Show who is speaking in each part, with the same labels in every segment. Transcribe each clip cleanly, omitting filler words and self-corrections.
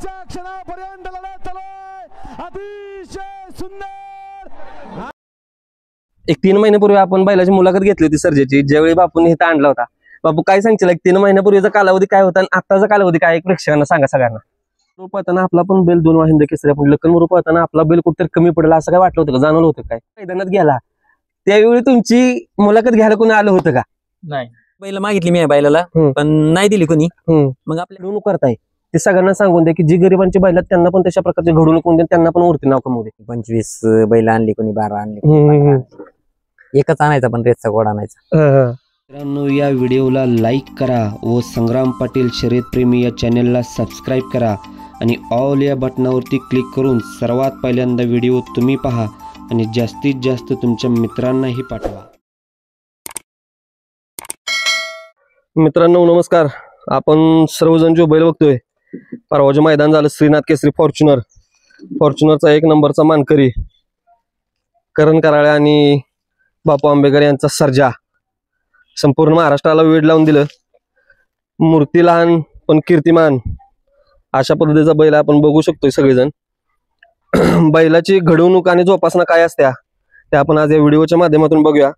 Speaker 1: शेवटच्या क्षणापर्यंत लढत चालू आहे, अतिशय सुंदर।
Speaker 2: एक 3 महिन्यापूर्वी आपण बैलाची मुलाखत घेतली होती सर्जेची, ज्यावेळी बापूंनी इथं आणला होता। बापू काय सांगशील, 3 महिन्यापूर्वीचा कालावधी काय होता आणि आताचा कालावधी काय, एक प्रेक्षकांना सांगा सगळ्यांना। पळताना आपला पण बैल 2 वाहिंद केसरी, आपण लखनपूर पळताना आपला बैल कुठेतरी कमी पडला असं काय वाटलं होतं का, जाणवलं होतं काय मैदानात गेला त्यावेळी तुमची मुलाखत घ्यायला कोणी आलं होतं का?
Speaker 3: नाही, बैल मागितली मी बैलाला पण नाही दिली कोणी। मग आपल्या
Speaker 2: घडवणूक करताय ते सगळ्यांना सांगून द्या की जी गरिबांची बैल आहेत त्यांना पण तशा प्रकारचे घडवणूक होऊन द्या, त्यांना पण वरती नाव कमवू दे।
Speaker 3: 25 बैल आणली, कोणी 12 आणली, एकच आणायचा पण रेसचा गोड आणायचा।
Speaker 4: मित्रांनो, या व्हिडिओला लाईक करा व संग्राम पाटील शर्यतप्रेमी या चॅनलला सबस्क्राईब करा आणि ऑल या बटनावरती क्लिक करून सर्वात पहिल्यांदा व्हिडिओ तुम्ही पहा आणि जास्तीत जास्त तुमच्या मित्रांनाही पाठवा।
Speaker 2: मित्रांनो नमस्कार, आपण सर्वजण जो बैल बघतोय, परवाचे मैदान झालं श्रीनाथ केसरी फॉर्च्युनरचा 1 नंबरचा मानकरी करण कराळे आणि बापू आंबेकर यांचा सर्जा संपूर्ण महाराष्ट्राला वेड लावून दिलं। मूर्ती लहान पण कीर्तिमान अशा पद्धतीचा बैल आपण बघू शकतोय सगळेजण। बैलाची घडवणूक आणि जोपासना काय असत्या ते आपण आज या व्हिडिओच्या माध्यमातून बघूया।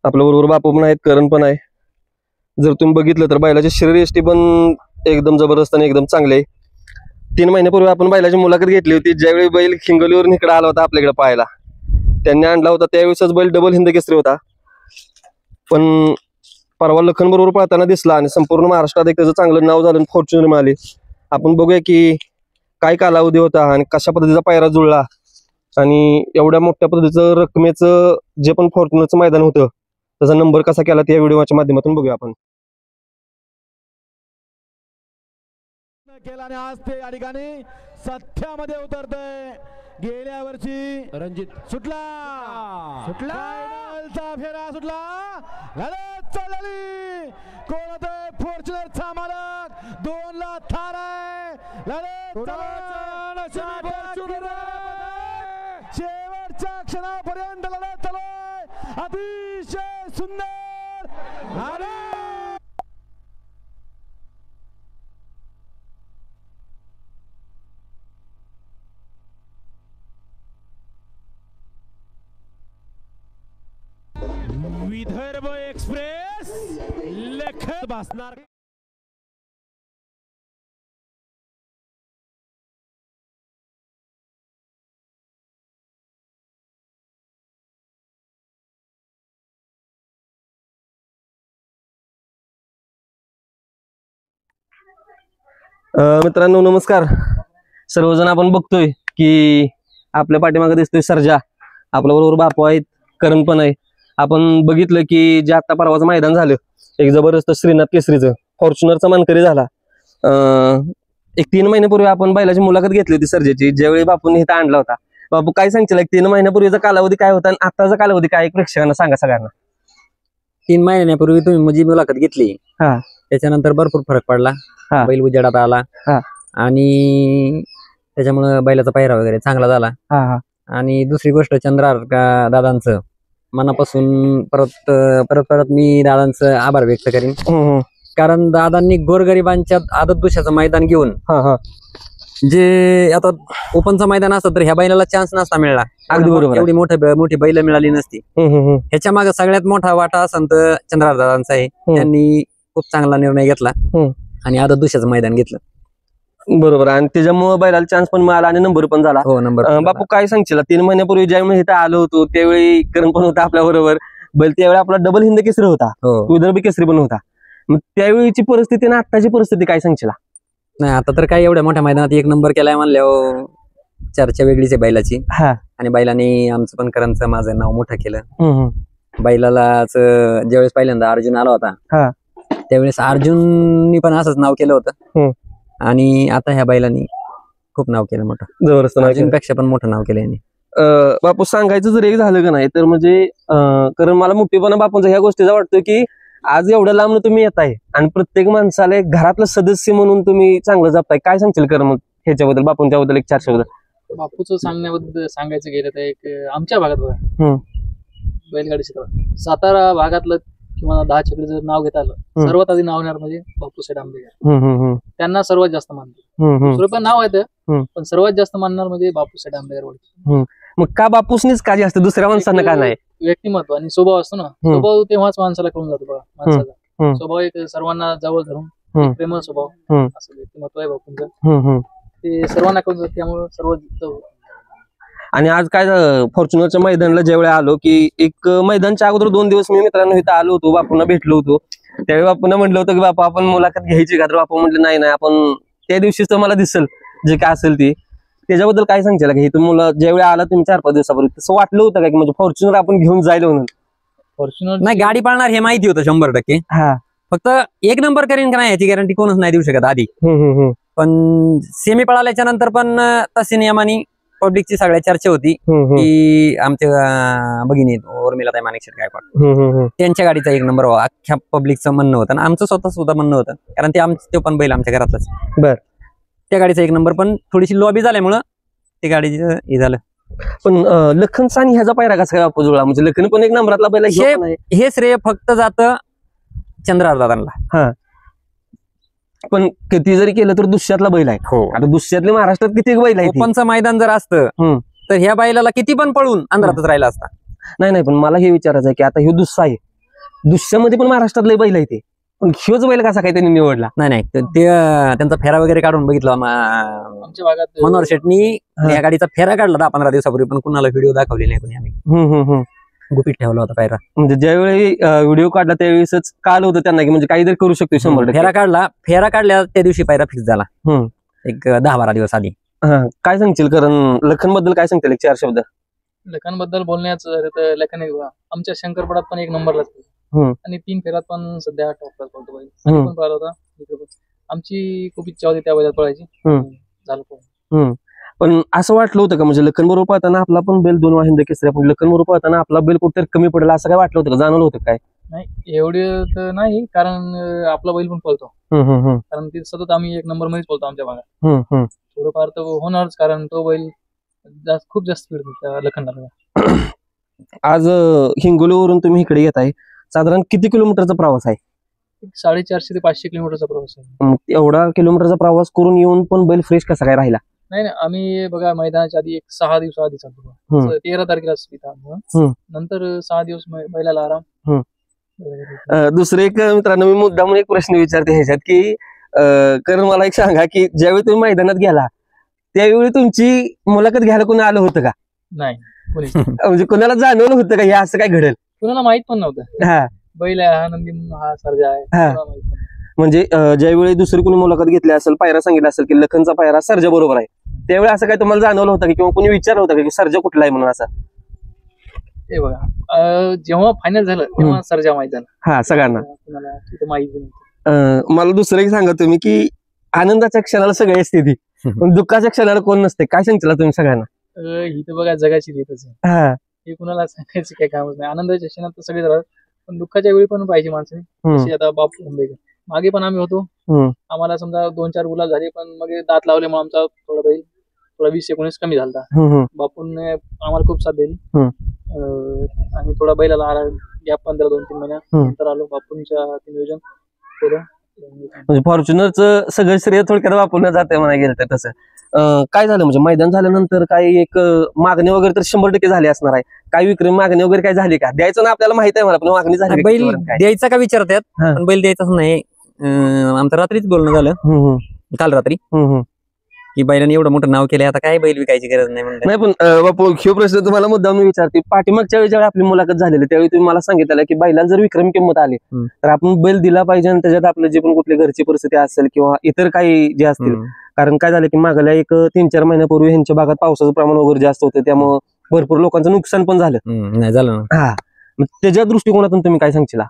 Speaker 2: आपल्या बरोबर बापू पण आहेत, करण पण आहे। जर तुम्ही बघितलं तर बैलाची शरीर यष्टी पण एकदम जबरदस्त आणि एकदम चांगले आहे। 3 महिन्यापूर्वी आपण बैलाची मुलाखत घेतली होती, ज्यावेळी बैल हिंगोलीवरून इकडे आला होता आपल्याकडे पाहायला, त्यांनी आणला होता त्यावेळेसच बैल डबल हिंद केसरी होता। पण परवा लखन बरोबर पळताना दिसला आणि संपूर्ण महाराष्ट्रात एक त्याचं चांगलं नाव झालं, फॉर्च्युनर मिळाली। आपण बघूया की काय कालावधी होता आणि कशा पद्धतीचा पायरा जुळला आणि एवढ्या मोठ्या पद्धतीचं रकमेचं जे पण फॉर्च्युनरचं मैदान होतं त्याचा नंबर कसा केला त्या व्हिडिओच्या माध्यमातून बघूया आपण।
Speaker 1: केला आणि आज ते या ठिकाणी सथ्यामध्ये उतरतय। गेल्या वर्षी रणजित सुटला फायनलचा फेरा सुटला, लढत चालली, कोण होतंय फॉर्च्युनरचा मालक, 2 ला थार आहे, लढत शेवटच्या क्षणापर्यंत लढत चालू आहे, अतिशय सुंदर। विदर्भ एक्सप्रेस लखन बसणार।
Speaker 2: मित्रांनो नमस्कार, सर्वजण आपण बघतोय की आपल्या पाठीमागे दिसतोय सर्जा, आपल्या बरोबर बापू आहेत, करण पण आहे। आपण बघितलं की जे आता परवाचं मैदान झालं एक जबरदस्त श्रीनाथ केसरीचं फॉर्च्युनरचा मानकरी झाला। एक 3 महिन्यापूर्वी आपण बैलाची मुलाखत घेतली होती सर्जेची, ज्यावेळी बापूंनी इथं आणला होता। बापू काय सांगशील, 3 महिन्यापूर्वीचा कालावधी काय होता आणि आताचा कालावधी काय, एक प्रेक्षकांना सांगा सगळ्यांना।
Speaker 3: 3 महिन्यापूर्वी तुम्ही माझी मुलाखत घेतली, त्याच्यानंतर भरपूर फरक पडला, बैल उजेडात आला आणि त्याच्यामुळे बैलाचा पायरा वगैरे चांगला झाला। आणि दुसरी गोष्ट चंद्रार दादांचं मनापासून परत मी दादांचं आभार व्यक्त करीन, कारण दादांनी गोरगरिबांच्या आदत दुशाचं मैदान घेऊन जे आता ओपनचं मैदान असतं तर ह्या बैलाला चान्स नसता मिळाला।
Speaker 2: अगदी बरोबर,
Speaker 3: एवढी मोठी बैल मिळाली नसती। ह्याच्या मागे सगळ्यात मोठा वाटा असं तर चंद्रार दादांचा आहे, त्यांनी खूप चांगला निर्णय घेतला आणि आदत दुशाचं मैदान घेतलं।
Speaker 2: बरोबर, आणि त्याच्यामुळे बैलाला चान्स पण मिळाला आणि नंबर पण झाला।
Speaker 3: हो, नंबर।
Speaker 2: बापू काय सांगशील, 3 महिन्यापूर्वी ज्यावेळी इथं आलो होतो त्यावेळी करण पण होता आपल्या बरोबर, बैल त्यावेळी आपला डबल हिंद केसरी होता, विदर्भ केसरी पण होता। मग त्यावेळीची परिस्थिती आणि आताची परिस्थिती काय सांगशील?
Speaker 3: नाही, आता तर काय एवढ्या मोठ्या मैदानात 1 नंबर केलाय म्हणल्यावर चर्चा वेगळीच आहे बैलाची। आणि बैलाने आमचं पण करणचं माझं नाव मोठं केलं। बैलालाच ज्यावेळेस पहिल्यांदा अर्जुन आला होता त्यावेळेस अर्जुननी पण असंच नाव केलं होतं आणि आता ह्या बैलांनी खूप नाव केलं मोठं,
Speaker 2: जबरदस्त,
Speaker 3: अर्जुनपेक्षा पण मोठं नाव केलं यांनी।
Speaker 2: बापू सांगायचं जर एक झालं का नाही तर म्हणजे कारण मला मोठेपणा बापूंचा ह्या गोष्टीचा वाटतं की आज एवढ्या लांब तुम्ही येताय आणि प्रत्येक माणसाला घरातलं सदस्य म्हणून तुम्ही चांगलं जपताय, काय सांगशील करण मग ह्याच्याबद्दल, बापूंच्याबद्दल 4 शब्द?
Speaker 5: बापूचं सांगण्याबद्दल सांगायचं गेलं तर एक आमच्या भागात बघा बैलगाडी क्षेत्र सातारा भागातलं किंवा 10 छकडी जर नाव घेता आलं सर्वात आधी नाव येणार म्हणजे बापूसाहेब आंबेकर. त्यांना सर्वात जास्त मानतो. दुसरं पण नाव आहे पण सर्वात जास्त मानणार म्हणजे बापूसाहेब आंबेकर वडके.
Speaker 2: मग का बापूसनीच का जास्त दुसऱ्या माणसांना का नाही?
Speaker 5: व्यक्तिमत्व आणि स्वभाव असतो ना, स्वभाव तेव्हाच माणसाला कळून जातो बघा. माणसाचा स्वभाव एक सर्वांना जवळ धरून प्रेमळ स्वभाव असं व्यक्तिमत्व आहे बापूंचं. ते सर्वांना कळून जातं, त्यामुळे सर्व जिंकतं.
Speaker 2: आणि आज काय फॉर्च्युनरच्या मैदानाला ज्यावेळी आलो की एक मैदानच्या अगोदर 2 दिवस मी मित्रांनो इथं आलो होतो, बापूंना भेटलो होतो. त्यावेळी बापूंना म्हटलं होतं की बापू आपण मुलाखत घ्यायची का? तर बापू म्हटलं नाही आपण त्या दिवशीच तर मला दिसेल जे काय असेल ते. त्याच्याबद्दल काय सांगशील की इथं मुलं ज्यावेळी आला तुम्ही 4-5 दिवसापूर्वी, तसं वाटलं होतं का की म्हणजे फॉर्च्युनर आपण घेऊन जायला म्हणून?
Speaker 5: फॉर्च्युनर
Speaker 3: नाही, गाडी पाळणार हे माहिती होतं 100%. फक्त 1 नंबर करेन का नाही याची गॅरंटी कोणच नाही देऊ शकत आधी. पण सेमी पळाल्याच्या नंतर पण तसे नियमाने पब्लिकची सगळ्या चर्चा होती की आमच्या भगिनी उर्मिलाताई माणिकशेठ गायकवाड त्यांच्या गाडीचा 1 नंबर व्हावा, अख्ख्या पब्लिकचं म्हणणं होतं. आणि आमचं स्वतः सुद्धा म्हणणं होतं, कारण ते पण बैल आमच्या घरातलाच.
Speaker 2: बर,
Speaker 3: त्या गाडीचा 1 नंबर, पण थोडीशी लॉबी झाल्यामुळं ते गाडीचं हे झालं.
Speaker 2: पण लखनचा आणि ह्याचा पायरा कसा काय बापू जुळला? म्हणजे लखन पण 1 नंबरातला बैल
Speaker 3: हे श्रेय फक्त जातं चंद्रहार दादांना.
Speaker 2: पण किती जरी केलं तर दुसऱ्यातला बैल आहे. आता दुसऱ्यातले महाराष्ट्रात किती बैल आहेत?
Speaker 3: ओपनचं मैदान जर असतं तर ह्या बैलाला किती पण पळून अंधारातच राहिला असता.
Speaker 2: नाही, पण मला हे विचारायचं आहे की आता ह्यो दुस्सा आहे, दुसऱ्यामध्ये पण महाराष्ट्रातले बैल आहे ते, पण ह्योच बैल कसा काय त्यांनी निवडला?
Speaker 3: नाही ते त्यांचा फेरा वगैरे काढून बघितला
Speaker 5: आमच्या भागात.
Speaker 3: मनोहर शेटनी या गाडीचा फेरा काढला 10-15 दिवसापूर्वी, पण कुणाला व्हिडिओ दाखवली नाही कोणी. आम्ही गुपित ठेवला होता पायरा.
Speaker 2: म्हणजे ज्यावेळी व्हिडिओ काढला त्यावेळेस काल होतं त्यांना की म्हणजे काहीतरी करू शकतो 100%.
Speaker 3: फेरा काढल्या त्या दिवशी पायरा फिक्स झाला, एक 10-12 दिवस आधी.
Speaker 2: काय सांगशील, कारण लखन बद्दल काय सांगतील 4 शब्द?
Speaker 5: लखन बद्दल बोलण्याचं तर लखन आमच्या शंकरपडात पण 1 नंबरला आणि 3 फेऱ्यात पण सध्या टॉपला पळतो बैल. पण पळाला होता. आमची खूप इच्छा होती त्या बैलात पळायची, झालं.
Speaker 2: पण असं वाटलं होतं का म्हणजे लखन बरोबर पळताना आपला पण बैल 2 हिंद केसरी, पण लखन बरोबर पळताना आपला बैल कुठेतरी कमी पडला असं काय वाटलं होतं का? जाणवलं होतं काय?
Speaker 5: नाही एवढे तर नाही, कारण आपला बैल पण पळतो. कारण ते सतत आम्ही 1 नंबर मध्येच पळतो आमच्या भागात. थोडंफार तर होणारच, कारण तो बैल खूप जास्त स्पीड देतो लखनला.
Speaker 2: आज हिंगोलीवरून तुम्ही इकडे येत आहे, साधारण किती किलोमीटरचा प्रवास आहे?
Speaker 5: 450 ते 500 किलोमीटरचा प्रवास आहे.
Speaker 2: एवढा किलोमीटरचा प्रवास करून येऊन पण बैल फ्रेश कसा काय राहिला?
Speaker 5: नाही, आम्ही बघा मैदानाच्या आधी 6 दिवस आधी चालतो. 13 तारखेला नंतर 6 दिवस बैलाला आराम.
Speaker 2: दुसरे एक मित्रांनो, मी मुद्दाम एक प्रश्न विचारते ह्याच्यात की कारण मला एक सांगा की ज्यावेळी तुम्ही मैदानात गेला त्यावेळी तुमची मुलाखत घ्यायला कोणी आलं होतं का?
Speaker 5: नाही,
Speaker 2: म्हणजे कोणाला जाणवलं होतं का हे असं काय घडेल?
Speaker 5: कोणाला माहित पण नव्हतं. बैल आहे हा नंदी, हा सर्जा आहे.
Speaker 2: म्हणजे ज्यावेळी दुसरी कोणी मुलाखत घेतली असेल, पायरा सांगितलं असेल की लखनचा पायरा सर्जा बरोबर आहे, त्यावेळी असं काय तुम्हाला जाणवलं होतं किंवा कोणी विचारलं होतं की सर्जा कुठला आहे म्हणून? असं
Speaker 5: ते बघा, जेव्हा फायनल झालं तेव्हा सर्जा माहित झाला
Speaker 2: सगळ्यांना.
Speaker 5: माहिती नव्हतं.
Speaker 2: मला दुसरं एक सांगा तुम्ही की आनंदाच्या क्षणाला सगळे असते ती, पण दुःखाच्या क्षणाला कोण नसते, काय सांगितलं तुम्ही सगळ्यांना?
Speaker 5: ही तर बघा जगाची रीतच आहे, हे कुणाला सांगायचं काही कामच नाही. आनंदाच्या क्षणात तर सगळेच राहतात, पण दुःखाच्या वेळी पण पाहिजे माणसाने. आता बापू आंबेकर मागे पण आम्ही होतो, आम्हाला समजा 2-4 गुलाब झाले, पण मग दात लावल्यामुळे आमचा थोडा 20-19 कमी झाला. बापूंनी आम्हाला खूप साथ दिली आणि थोडा बैलाला गॅप 2-3 महिन्यानंतर आलो. बापूंच्या नियोजन केलं.
Speaker 2: म्हणजे फॉर्च्युनरचं सगळं श्रेय थोडक्यात बापूंना जाते म्हणा गेलं तर. तसं काय झालं म्हणजे मैदान झाल्यानंतर काही एक मागणी वगैरे तर 100% झाली असणार आहे, काही विक्रमी मागणी वगैरे काय झाली का? द्यायचं ना आपल्याला माहित आहे मला, पण मागणी झाली?
Speaker 3: बैल द्यायचा का विचारतात, पण बैल द्यायचाच नाही. आमचं रात्रीच बोलणं झालं, काल रात्री, की बैलाने एवढं मोठं नाव केलंय, आता काय बैल विकायची गरज नाही म्हणलं.
Speaker 2: नाही, पण बापू ह्यो प्रश्न तुम्हाला मुद्दाम विचारते. पाठीमागच्या वेळी ज्यावेळी आपली मुलाखत झालेली त्यावेळी तुम्ही मला सांगितलं की बैलाला जर विक्रमी किंमत आली तर आपण बैल दिला पाहिजे, आणि त्याच्यात आपलं जे पण कुठली घरची परिस्थिती असेल किंवा इतर काही जे असतील. कारण काय झालं की मागल्या एक 3-4 महिन्यापूर्वी ह्यांच्या भागात पावसाचं प्रमाण वगैरे जास्त होतं, त्यामुळे भरपूर लोकांचं नुकसान पण झालं.
Speaker 3: नाही झालं ना.
Speaker 2: त्याच्या दृष्टिकोनातून तुम्ही काय सांगशील?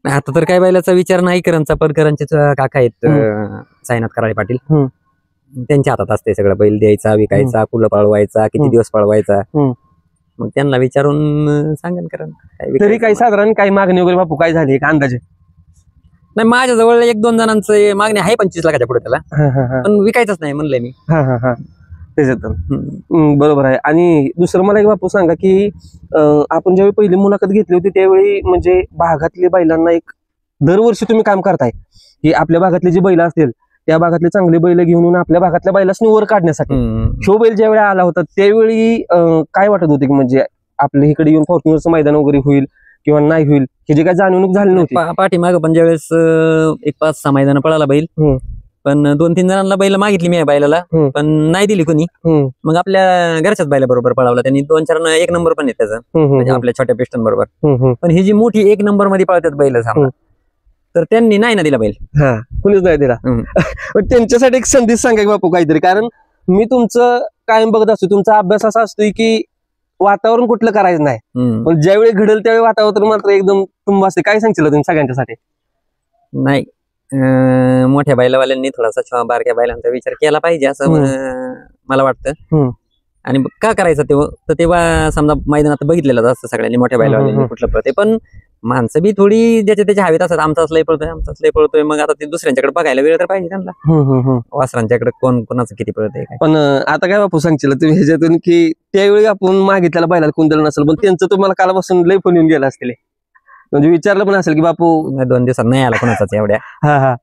Speaker 3: आता तर काय बैलाचा विचार नाही करंचा, परकरांचे काका आहेत साईनाथ कराळे पाटील, त्यांच्या हातात असते सगळं. बैल द्यायचा, विकायचा, कुलं पळवायचा, किती दिवस पळवायचा, मग त्यांना विचारून सांगेन. करण
Speaker 2: तरी काही साधारण काही मागणी वगैरे बापू काय झाली एक अंदाजे?
Speaker 3: नाही, माझ्याजवळ 1-2 जणांचं मागणी आहे 25 लाखाच्या पुढे त्याला, पण विकायचंच नाही म्हणलंय मी.
Speaker 2: त्याच्यातून बरोबर आहे. आणि दुसरं मला एक बापू सांगा की आपण ज्यावेळी पहिली मुलाखत घेतली होती त्यावेळी म्हणजे भागातल्या बैलांना एक दरवर्षी तुम्ही काम करताय की आपल्या भागातली जी बैल असतील त्या भागातले चांगले बैल घेऊन येऊन आपल्या भागातल्या बैलासनी वर काढण्यासाठी शो बैल ज्यावेळी आला होता त्यावेळी काय वाटत होते की म्हणजे आपल्या इकडे येऊन फॉर्च्युनरचं मैदान वगैरे होईल किंवा नाही होईल हे जे काय जाणवणूक झाली नव्हती?
Speaker 3: पाठीमागं पण ज्यावेळेस एक 5-6 मैदान पळाला बैल, पण 2-3 जणांना बैल मागितली मी बैलाला, पण नाही दिली कोणी. मग आपल्या घरच्याच बैला बरोबर पळावला त्यांनी. 2-4 1 नंबर पण आहे त्याचा, म्हणजे आपल्या छोट्या पिस्टन बरोबर. पण ही जी मोठी 1 नंबर मध्ये पळतात बैल समजा, तर त्यांनी नाही ना दिला बैल.
Speaker 2: कुणीच नाही दिला. त्यांच्यासाठी एक संदेश सांगा बापू काहीतरी, कारण मी तुमचं कायम बघत असतो, तुमचा अभ्यास असा असतोय की वातावरण कुठलं करायचं नाही, पण ज्यावेळी घडेल त्यावेळी वातावरण मात्र एकदम तुंब असते. काय सांगशील तुम्ही सगळ्यांच्यासाठी?
Speaker 3: नाही, मोठ्या बैलावाल्यांनी थोडासा बारक्या बैलांचा विचार केला पाहिजे असं मला वाटतं. आणि का करायचं तर तेव्हा समजा मैदानात बघितलेलं असतं सगळ्यांनी मोठ्या बैलावाल्यांनी कुठलं पळते, पण माणसं बी थोडी ज्याच्या त्याच्या हवेत असतात. आमचाच लय पळतोय, मग आता ते दुसऱ्यांच्याकडे बघायला वेळ तर पाहिजे त्यांना, वासरांच्याकडे कोणाचं किती पळतंय.
Speaker 2: पण आता काय बापू सांगशील तुम्ही ह्याच्यातून की त्यावेळी आपण मागितल्याला बैलाला कोण दिलं नसेल, पण त्यांचं तुम्हाला कालपासून लय फोन येऊन गेला असतील, म्हणजे विचारलं पण असेल की बापू
Speaker 3: 2 दिवसात नाही आला कोणाचाच एवढ्या.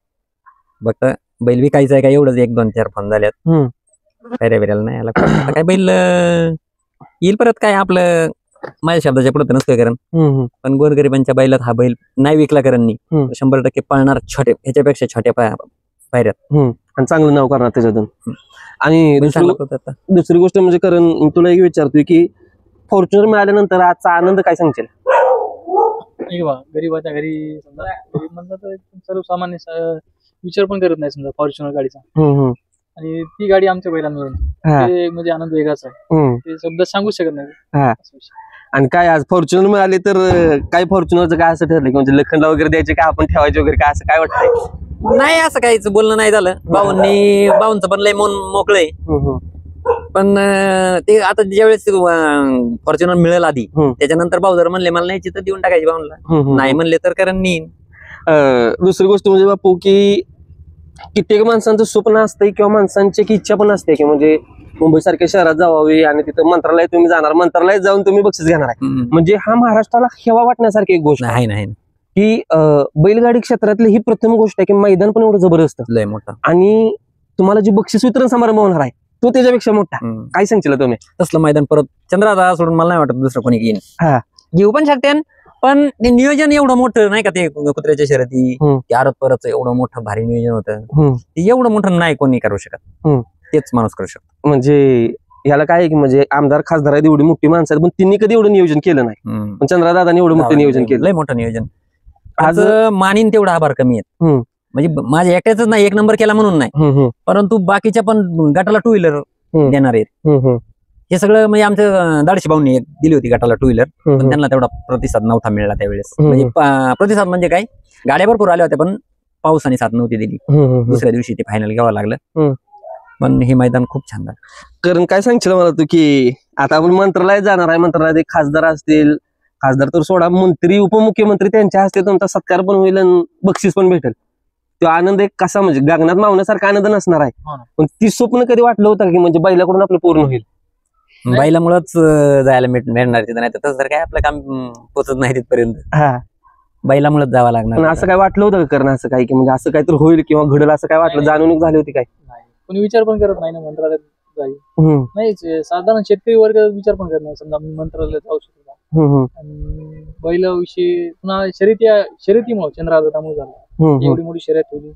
Speaker 3: फक्त बैल विकायचं आहे का एवढंच 1-2-4 फोन झाल्यात. बिऱ्याला नाही आला काय बैल येईल परत. काय आपलं माझ्या शब्दाच्या पुढे नसतोय कारण, पण गोरगरिबांच्या बैलात हा बैल नाही विकला करणनी 100% पळणार छोटे ह्याच्यापेक्षा छोट्या पायऱ्यात
Speaker 2: आणि चांगलं नाव करणार त्याच्यातून. आणि दुसरी गोष्ट म्हणजे कारण तुला एक विचारतोय की फॉर्च्युनर मिळाल्यानंतर आजचा आनंद काय सांगशील?
Speaker 5: गरीबाच्या घरी समजा गरीब म्हणलं तर सर्वसामान्य विचार पण करत नाही समजा फॉर्च्युनर गाडीचा, आणि ती गाडी आमच्या बैलांवरून ते म्हणजे आनंद वेगळाच आहे, ते शब्द सांगू शकत नाही.
Speaker 2: आणि काय आज फॉर्च्युनर मिळाले तर काय फॉर्च्युनरचं काय असं ठरलं की म्हणजे लखनला वगैरे द्यायचे का आपण ठेवायचे वगैरे काय, असं काय वाटतंय?
Speaker 3: नाही, असं काहीच बोलणं नाही झालं. बावनचं पण लय मन मोकळंय, पण ते आता ज्यावेळेस फॉर्च्युनर मिळेल आधी त्याच्यानंतर भाऊ जर म्हणले मला न्यायची तर देऊन टाकायची बावनला, नाही म्हणले तर कारण नेईन.
Speaker 2: दुसरी गोष्ट म्हणजे बापू की कित्येक माणसांचं स्वप्न असतंय किंवा माणसांची एक इच्छा पण असते की म्हणजे मुंबई सारख्या शहरात जावावी आणि तिथं मंत्रालयात तुम्ही जाणार, मंत्रालयात जाऊन तुम्ही बक्षीस घेणार आहे. म्हणजे हा महाराष्ट्राला हेवा वाटण्यासारखी एक गोष्ट
Speaker 3: आहे
Speaker 2: की बैलगाडी क्षेत्रातली ही प्रथम गोष्ट आहे की मैदान पण एवढं जबरदस्त
Speaker 3: लय मोठं,
Speaker 2: आणि तुम्हाला जी बक्षीस वितरण समारंभ होणार आहे तो त्याच्यापेक्षा मोठा. काय सांगशील तुम्ही?
Speaker 3: तसलं मैदान परत चंद्रादा सोडून मला नाही वाटत दुसरं कोणी घेईन. घेऊ पण शकते, पण ते नियोजन एवढं मोठं नाही का, ते कुत्र्याच्या शर्यती आरत परत एवढं मोठं भारी नियोजन होतं, ते एवढं मोठं नाही कोणी करू शकत, तेच माणूस करू शकतो.
Speaker 2: म्हणजे ह्याला काय की म्हणजे आमदार खासदार आहेत एवढी मोठी माणसं आहेत, पण त्यांनी कधी एवढं नियोजन केलं नाही, पण चंद्रदादांनी एवढं मोठं नियोजन केलं,
Speaker 3: लय मोठं नियोजन. आज मानीन तेवढा आभार कमी आहेत, म्हणजे माझ्या एकट्याच नाही 1 नंबर केला म्हणून नाही, परंतु बाकीच्या पण गटाला 2 व्हीलर देणार आहेत. हे सगळं म्हणजे आमच्या दाडशी भाऊंनी दिली होती गटाला 2 व्हीलर, पण त्यांना तेवढा प्रतिसाद नव्हता मिळाला त्यावेळेस. म्हणजे प्रतिसाद म्हणजे काय, गाड्या भरपूर आल्या होत्या पण पावसाने साथ नव्हती दिली. दुसऱ्या दिवशी ते फायनल घ्यावं लागलं, पण हे मैदान खूप छान झालं.
Speaker 2: कारण काय सांगशील मला तू की आता आपण मंत्रालयात जाणार आहे, मंत्रालयात खासदार असतील, खासदार तर सोडा, मंत्री उपमुख्यमंत्री त्यांच्या हस्ते तुमचा सत्कार पण होईल आणि बक्षीस पण भेटेल. तो आनंद एक कसा म्हणजे गगनात मावण्यासारखा आनंद नसणार आहे, पण ती स्वप्न कधी वाटलं होतं की म्हणजे बैलाकडून आपलं पूर्ण होईल?
Speaker 3: बैलामुळेच जायला मिळणार तिथं, नाही तर काय आपलं काम पोचत नाही तिथपर्यंत, बैलामुळेच जावं लागणार.
Speaker 2: असं काय वाटलं होतं का करणं असं काय की म्हणजे असं काहीतरी होईल किंवा घडेल असं काय वाटलं, जाणून झाली होती काय?
Speaker 5: कोणी विचार पण करत नाही ना मंत्रालयात जाईल, नाही साधारण शेतकरी वर्ग विचार पण करत नाही समजा मी मंत्रालयात जाऊ शकतो. आणि बैलाविषयी पुन्हा शर्यतीमुळे चंद्रदादामुळे झालं, एवढी मोठी शर्यत होती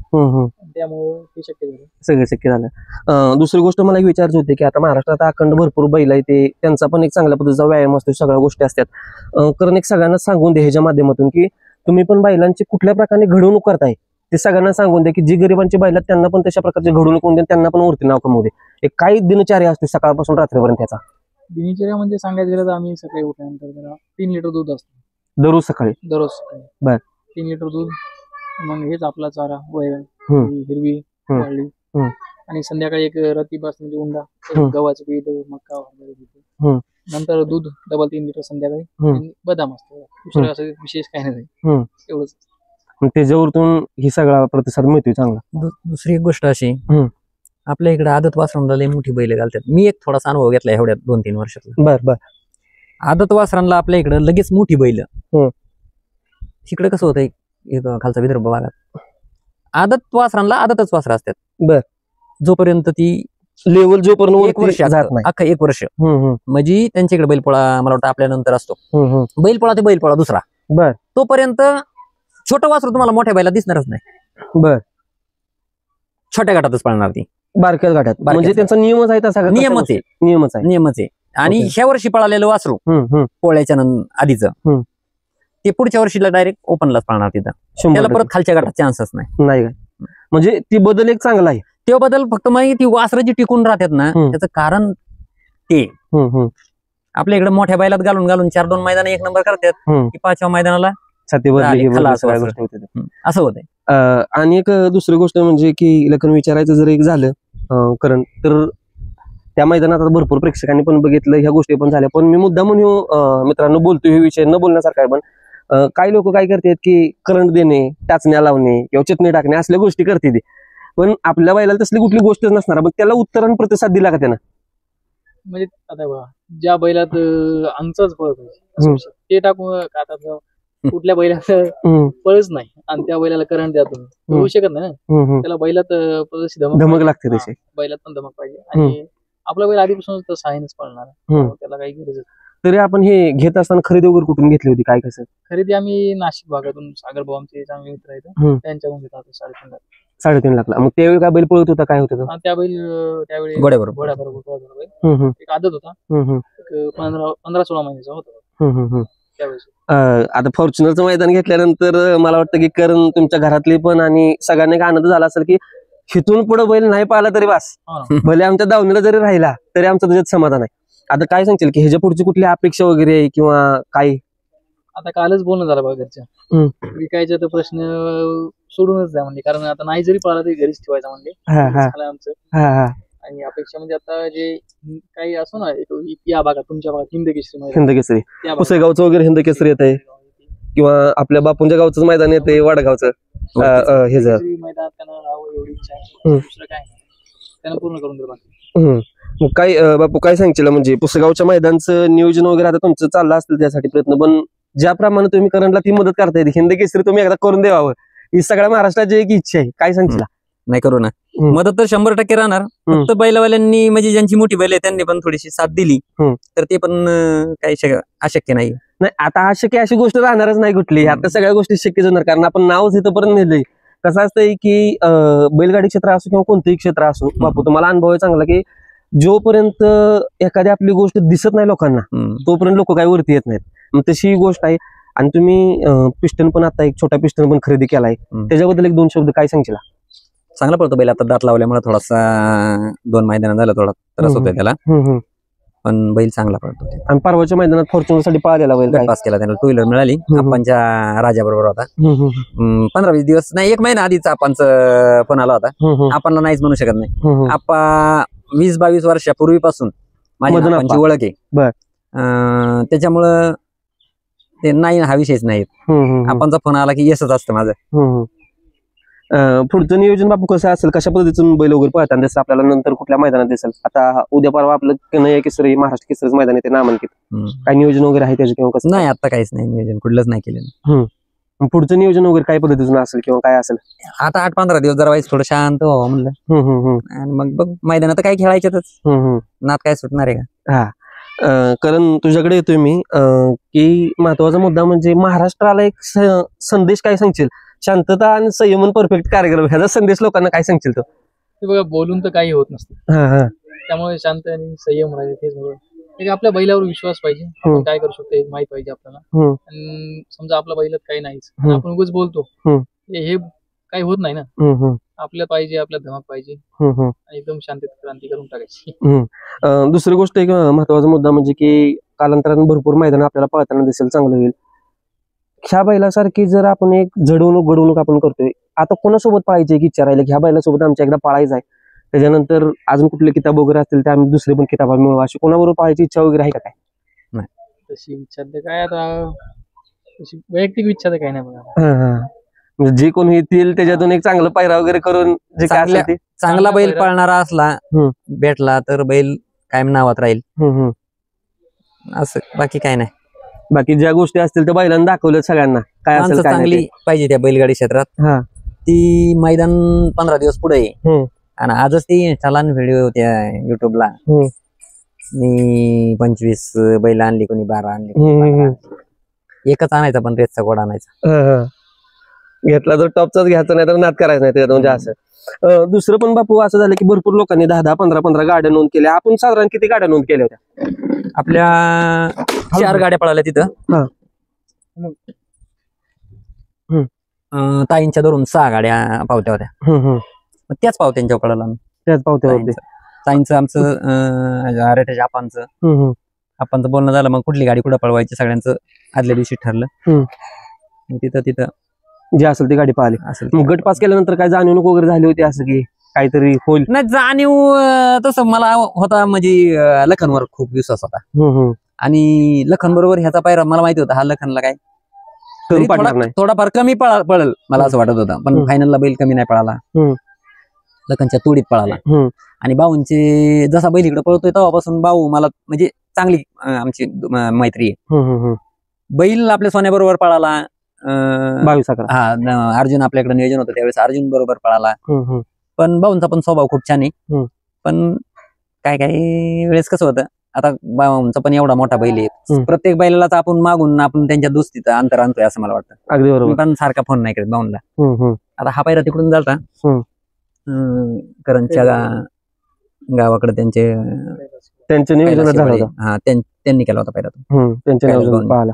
Speaker 5: त्यामुळे हे शक्य झालं,
Speaker 2: सगळं शक्य झालं. दुसरी गोष्ट मला एक विचारायची होती की आता महाराष्ट्रात अखंड भरपूर बैल आहे, ते त्यांचा पण एक चांगल्या पद्धतीचा व्यायाम असतो, सगळ्या गोष्टी असतात. कारण एक सगळ्यांना सांगून द्या ह्याच्या माध्यमातून की तुम्ही पण बैलांची कुठल्या प्रकारे घडवणूक करताय ते सगळ्यांना सांगून द्या की जी गरिबांची बैल आहेत त्यांना पण तशा प्रकारची घडवणूक होऊन द्या, त्यांना पण वरती नाव कमवू दे. एक काही दिनचर्या असतो सकाळपासून रात्रीपर्यंत त्याचा?
Speaker 5: दिनचर्या म्हणजे सांगायचं गेलं तर आम्ही सकाळी उठल्यानंतर 3 लिटर दूध असतं
Speaker 2: दररोज सकाळी. बर.
Speaker 5: 3 लिटर दूध, मग हेच आपला चारा वैरण, हिरवी वाळली, आणि संध्याकाळी एक रतीबास म्हणजे उंडा, गव्हाचं पीठ, मक्का वगैरे, नंतर दूध डबल 3 लिटर संध्याकाळी, बदाम असतो. दुसरं असं विशेष काही नाही, एवढंच.
Speaker 2: त्याच्यावरतून ही सगळा प्रतिसाद मिळतोय चांगला.
Speaker 3: दुसरी एक गोष्ट अशी आपल्या इकडे आदत वासरांना लई मोठी बैल घालतात. मी एक थोडासा अनुभव घेतला एवढ्या 2-3 वर्षातला.
Speaker 2: बर बर.
Speaker 3: आदत वासरांना आपल्या इकडे लगेच मोठी बैल. तिकडे कसं होतंय खालचा विदर्भ भागात आदत वासरांना आदतच वासरा असतात.
Speaker 2: बर.
Speaker 3: जोपर्यंत ती
Speaker 2: लेवल जोपर्यंत
Speaker 3: 1 वर्ष
Speaker 2: जात नाही,
Speaker 3: अख्खा 1 वर्ष म्हणजे त्यांच्याकडे बैलपोळा मला वाटतं आपल्या नंतर असतो. बैलपोळा ते बैलपोळा दुसरा.
Speaker 2: बर.
Speaker 3: तोपर्यंत छोटं वासरू तुम्हाला मोठ्या बैला दिसणारच नाही.
Speaker 2: बर.
Speaker 3: छोट्या गटातच पळणार ती,
Speaker 2: बारक्या गाठात. म्हणजे त्यांचा नियमच आहे तसा.
Speaker 3: नियमच आहे. नियमच आहे. आणि ह्या वर्षी पळालेलं वासरू पोळ्याच्या आधीचं ते पुढच्या वर्षीला डायरेक्ट ओपनलाच पळणार तिथं. त्याला परत खालच्या गटात चान्सच नाही.
Speaker 2: म्हणजे ती बदल एक चांगला आहे.
Speaker 3: ते बदल फक्त माहिती ती वासरं जी टिकून राहतात ना त्याचं कारण ते आपल्या इकडे मोठ्या बैलात घालून 4-2 मैदान 1 नंबर करतात की 5व्या मैदानाला असं होतंय.
Speaker 2: आणि एक दुसरी गोष्ट म्हणजे की लखन विचारायचं जर एक झालं कारण तर त्या मैदानात आता भरपूर प्रेक्षकांनी पण बघितलं, ह्या गोष्टी पण झाल्या. पण मी मुद्दा म्हणून मित्रांनो बोलतो, हे विषय न बोलण्यासारखा आहे. पण काही लोक काय करतात की करंट देणे, टाचण्या लावणे किंवा चितणे टाकणे असल्या गोष्टी करते. पण आपल्या बैलाला तसली कुठली गोष्टच नसणार, पण त्याला उत्तर आणि प्रतिसाद दिला का त्यानं?
Speaker 5: म्हणजे आता बघा ज्या बैलात अंगच पळत ते टाकून आता कुठल्या बैलात पळच नाही आणि त्या बैलाला करंट द्या तुम्ही होऊ शकत नाही ना. त्याला बैलात
Speaker 2: धमक लागते तशी.
Speaker 5: बैलात पण धमक पाहिजे आणि आपला बैल आधीपासून तसा आहेच पळणार, त्याला काही गरज.
Speaker 2: तरी आपण हे घेत असताना खरेदी वगैरे कुठून घेतली होती, काय कसं?
Speaker 5: खरेदी आम्ही नाशिक भागातून सागर भाऊ आमचे चांगले मित्र आहेत त्यांच्याकडून घेत होतो.
Speaker 2: 3.5 लाख. मग त्यावेळी काय बैल पळत होता, काय होतं?
Speaker 5: त्या बैल त्यावेळी
Speaker 3: घोड्याबरोबर
Speaker 5: एक आदत होता, 15-16 महिन्याचा होता त्यावेळेस.
Speaker 2: आता फॉर्च्युनरचं मैदान घेतल्यानंतर मला वाटतं की कारण तुमच्या घरातली पण आणि सगळ्यांना एक आनंद झाला असेल की हिथून पुढे बैल नाही पाहिला तरी बास, भले आमच्या दावणीला जरी राहिला तरी आमचं त्याच्यात समाधान आहे. आता काय सांगशील की ह्याच्या पुढची कुठली अपेक्षा वगैरे आहे किंवा काय?
Speaker 5: आता कालच बोलणं झालं बघा घरच्या, विकायचं तर प्रश्न सोडूनच द्या म्हणजे, कारण आता नाही जरी पळाला तरी घरीच ठेवायचा म्हणजे आमचं. आणि अपेक्षा म्हणजे आता जे काही असो ना या भागात तुमच्या भागात
Speaker 2: हिंदकेसरी पुसेगावचं वगैरे हिंदकेसरी येत आहे किंवा आपल्या बापूंच्या गावचं मैदान येते वाडगावचं हे
Speaker 5: मैदान त्यांना एवढी इच्छा आहे, दुसरं काय त्यांना पूर्ण करून दे.
Speaker 2: काय बापू काय सांगशील म्हणजे पुसेगावच्या मैदानचं नियोजन वगैरे आता तुमचं चाललं असतील त्यासाठी प्रयत्न, पण ज्याप्रमाणे तुम्ही करंटला ती मदत करता येते हिंदकेसरी तुम्ही एकदा करून द्यावं ही सगळ्या महाराष्ट्राची एक इच्छा आहे, काय सांगशील?
Speaker 3: नाही करू ना मदत तर 100% राहणार. फक्त बैलवाल्यांनी म्हणजे ज्यांची मोठी बैल आहे त्यांनी पण थोडीशी साथ दिली तर ते पण काही अशक्य नाही.
Speaker 2: आता अशक्य अशी गोष्ट राहणारच नाही कुठली, आता सगळ्या गोष्टी शक्यच होणार कारण आपण नावच इथंपर्यंत नेलंय. कसं असतंय की बैलगाडी क्षेत्र असो किंवा कोणतंही क्षेत्र असो, बापू तुम्हाला अनुभव आहे चांगला की जोपर्यंत एखादी आपली गोष्ट दिसत नाही लोकांना तोपर्यंत लोक काही वरती येत नाहीत. मग तशी ही गोष्ट आहे. आणि तुम्ही पिस्टन पण आता एक छोटा पिस्टन पण खरेदी केलाय, त्याच्याबद्दल 1-2 शब्द काय सांगशील?
Speaker 3: चांगला पडतो बैल. आता दात लावल्यामुळे थोडासा 2 मैदानात झाला थोडा त्रास होतोय त्याला, पण बैल चांगला पडतो.
Speaker 2: आणि परवाच्या मैदानात फॉर्च्युनर साठी पळालेला बैल
Speaker 3: पास केला त्याला, 2 व्हीलर मिळाली. आपणच्या राजा बरोबर होता. 15-20 दिवस नाही 1 महिना आधीच आपणचा फोन आला होता. आपणला नाहीच म्हणू शकत नाही. आपा 20-22 वर्षापूर्वीपासून माझी ओळख आहे, त्याच्यामुळं ते नाही हा विषयच नाही. आपणचा फोन आला की येसच असतं माझं.
Speaker 2: पुढचं नियोजन बापू कसं असेल, कशा पद्धतीचं बैल वगैरे पळताना दिसतं आपल्याला, नंतर कुठल्या मैदानात दिसेल? आता उद्या परवा आपलं कन्हैया केसरी महाराष्ट्र केसरीचं मैदान येते नामांकित, काय नियोजन वगैरे आहे त्याचं किंवा कसं?
Speaker 3: नाही आता काहीच नाही नियोजन, कुठलंच नाही केलं.
Speaker 2: पुढचं नियोजन वगैरे काय पद्धतीचं असेल किंवा काय असेल?
Speaker 3: आता 8-15 दिवस जरा वाईस थोडं शांत व्हावं म्हणलं आणि मग बघ मैदानात काय खेळायच्यातच, नात काय सुटणार आहे का?
Speaker 2: कारण तुझ्याकडे येतोय मी की महत्वाचा मुद्दा म्हणजे महाराष्ट्राला एक संदेश काय सांगशील? शांतता आणि संयमन परफेक्ट कार्यक्रम, ह्याचा संदेश लोकांना काय सांगशील? तो
Speaker 5: बघा बोलून तर काही होत नसतं, त्यामुळे शांत आणि संयम राहायचं तेच म्हणून. आपल्या बैलावर विश्वास पाहिजे, आपण काय करू शकतो हे माहित पाहिजे आपल्याला. आणि समजा आपल्या बैलात काही नाहीच, आपण उगाच बोलतो हे काही होत नाही ना. आपल्या पाहिजे, आपल्या धमक पाहिजे, एकदम शांततेत क्रांती करून टाकायची.
Speaker 2: दुसरी गोष्ट एक महत्वाचा मुद्दा म्हणजे की कालांतराने भरपूर मैदान आपल्याला पळताना दिसेल, चांगलं होईल. ह्या बैलासारखी जर आपण एक घडवणूक आपण करतोय, आता कोणासोबत पळायची एक इच्छा राहिली की ह्या बैलासोबत आमच्या एकदा पळायचं आहे, त्याच्यानंतर अजून कुठले किताब वगैरे असतील ते आम्ही दुसरे पण किताब मिळवू, अशी कोणाबरोबर पळायची इच्छा वगैरे आहे का? काय
Speaker 5: नाही तशी इच्छा काय, आता तशी वैयक्तिक इच्छा तर काही नाही बघा.
Speaker 2: म्हणजे जे कोणी येतील त्याच्यातून एक चांगलं पायरा वगैरे करून जे काय असेल ते
Speaker 3: चांगला बैल पळणारा असला भेटला तर बैल कायम नावात राहील. असं बाकी काय नाही.
Speaker 2: बाकी ज्या गोष्टी असतील त्या बैलांना दाखवल्या सगळ्यांना काय असेल
Speaker 3: माणसं
Speaker 2: काय नाही
Speaker 3: चांगली पाहिजे त्या बैलगाडी क्षेत्रात. ती मैदान 15 दिवस पुढे आहे आणि आजच ती इंस्टाला व्हिडिओ होत्या युट्यूबला. मी 25 बैल आणली, कोणी 12 आणली. एकच आणायचा पण रेसचा गोड आणायचा.
Speaker 2: घेतला तर टॉपचाच घ्यायचा, नाही तर नाद करायचं नाही त्याच्यात. म्हणजे असं दुसरं पण बापू असं झालं की भरपूर लोकांनी 10-10, 15-15 गाड्या नोंद केल्या. आपण साधारण किती गाड्या नोंद केल्या होत्या?
Speaker 3: आपल्या 4 गाड्या पळाल्या तिथं. ताईंच्या धरून 6 गाड्या पावत्या होत्या. त्याच पावत्यांच्या पळाला.
Speaker 2: त्याच पावत्यावरती
Speaker 3: ताईंचं आमचं आपणचं बोलणं झालं. मग कुठली गाडी कुठं पळवायची सगळ्यांचं आदल्या दिवशी ठरलं. तिथं
Speaker 2: जे असेल ती गाडी पाहिली असेल. मग गट पास केल्यानंतर काय जाणीव वगैरे झाली होती असं की काहीतरी होईल?
Speaker 3: नाही, जाणीव तसं मला होता. म्हणजे लखनवर खूप विश्वास होता आणि लखन बरोबर ह्याचा पायरा मला माहिती होता. हा लखनला काय थोडाफार कमी पळल मला असं वाटत होतं. पण फायनलला बैल कमी नाही पळाला. लखनच्या तोडीत पळाला. आणि भाऊंचे जसा बैल इकडे पळतोय तेव्हापासून भाऊ मला म्हणजे चांगली आमची मैत्री आहे. बैल आपल्या सोन्याबरोबर पळाला.
Speaker 2: 22-11
Speaker 3: अर्जुन आपल्याकडे नियोजन होतं त्यावेळेस अर्जुन बरोबर पळाला. पण भाऊंचा पण स्वभाव खूप छान आहे. पण काय वेळेस कसं होतं, आता भाऊंचा पण एवढा मोठा बैल आहे, प्रत्येक बैलालाच आपण मागून आपण त्यांच्या दोस्तीचं अंतर आणतोय असं मला वाटतं.
Speaker 2: अगदी बरोबर.
Speaker 3: पण सारखा फोन नाही करत भाऊंला. आता हा पायरा तिकडून झालता करंजच्या गावाकडे
Speaker 2: त्यांच्या नियोजनात झाला होता.
Speaker 3: त्यांनी केला होता पायरा.
Speaker 2: त्यांच्या नियोजनात पाहिला.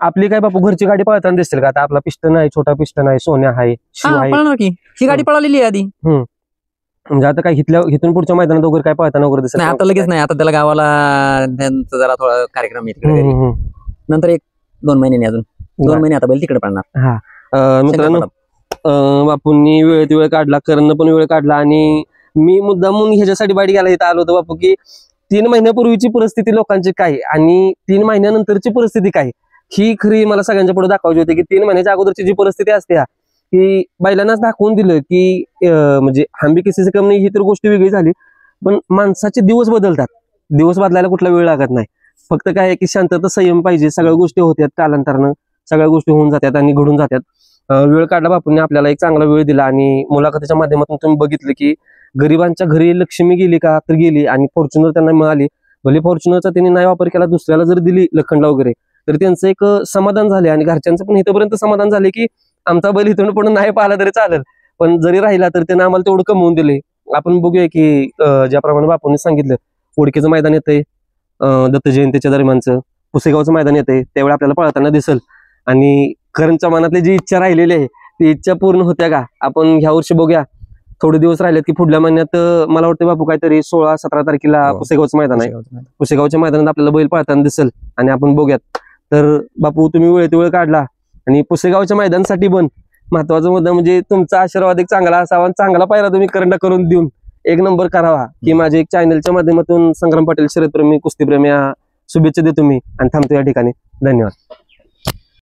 Speaker 2: आपली काय बापू घरची गाडी पळताना दिसतील का? आता आपला पिस्टन आहे, छोटा पिस्टन आहे, सोन्या आहे, शिव आहे.
Speaker 3: पळणार की ही गाडी पळालेली आहे आधी.
Speaker 2: म्हणजे आता काय इथून पुढच्या मैदानात वगैरे काय पळताना वगैरे दिसत
Speaker 3: नाही? आता लगेच नाही. आता त्याला गावाला त्यांचा जरा थोडा कार्यक्रम आहे नंतर 1-2 महिन्यांनी, अजून 2 महिने आता बैल तिकडे पळणार.
Speaker 2: मित्रांनो, बापूंनी वेळ काढला, करणं पण वेळ काढला आणि मी मुद्दामून ह्याच्यासाठी बाईट घ्यायला इथं आलो होतो बापू की 3 महिन्यापूर्वीची परिस्थिती लोकांची काय आणि 3 महिन्यानंतरची परिस्थिती काय ही खरी मला सगळ्यांच्या पुढे दाखवायची होती. की 3 महिन्याच्या अगोदरची जी परिस्थिती असते की बैलांनाच दाखवून दिलं की म्हणजे हंबी किसीचे कम नाही, ही तर गोष्ट वेगळी झाली. पण माणसाचे दिवस बदलतात, दिवस बदलायला कुठला वेळ लागत नाही. फक्त काय आहे की शांतता, संयम पाहिजे. सगळ्या गोष्टी होत्यात कालांतरानं, सगळ्या गोष्टी होऊन जातात आणि घडून जातात. वेळ काढला बापूंनी, आपल्याला एक चांगला वेळ दिला आणि मुलाखतीच्या माध्यमातून तुम्ही बघितलं की गरिबांच्या घरी लक्ष्मी गेली का तर गेली आणि फॉर्च्युनर त्यांना मिळाली. भले फॉर्च्युनरचा त्यांनी नाही वापर केला, दुसऱ्याला जर दिली लखनला वगैरे तर त्यांचं एक समाधान झाले आणि घरच्यांचं पण इथपर्यंत समाधान झाले की आमचा बैल इथून पुढे नाही पाहिला तरी चालेल, पण जरी राहिला तर त्यांना आम्हाला तेवढं कमवून दिले. आपण बघूया की ज्याप्रमाणे बापूंनी सांगितलं, ओळखीचं मैदान येतंय दत्त जयंतीच्या दरम्यानचं, पुसेगावचं मैदान येतंय, त्यावेळी आपल्याला पळताना दिसल. आणि करंजच्या मनातली जी इच्छा राहिलेली आहे ती इच्छा पूर्ण होत्या का आपण ह्या वर्षी बघूया. थोडे दिवस राहिलेत की पुढल्या महिन्यात मला वाटतं बापू काहीतरी 16-17 तारखेला पुसेगावचं मैदान आहे. पुसेगावच्या मैदानात आपल्याला बैल पळताना दिसेल आणि आपण बघूयात. तर बापू तुम्ही वेळ काढला आणि पुसेगावच्या मैदानासाठी पण महत्वाचा मुद्दा म्हणजे तुमचा आशीर्वाद एक चांगला असावा, चांगला पायरा तुम्ही करंडा करून देऊन 1 नंबर करावा की माझे एक चॅनलच्या माध्यमातून संग्राम पाटील शर्यतप्रेमी कुस्तीप्रेमी शुभेच्छा देतो मी आणि थांबतो या ठिकाणी. धन्यवाद.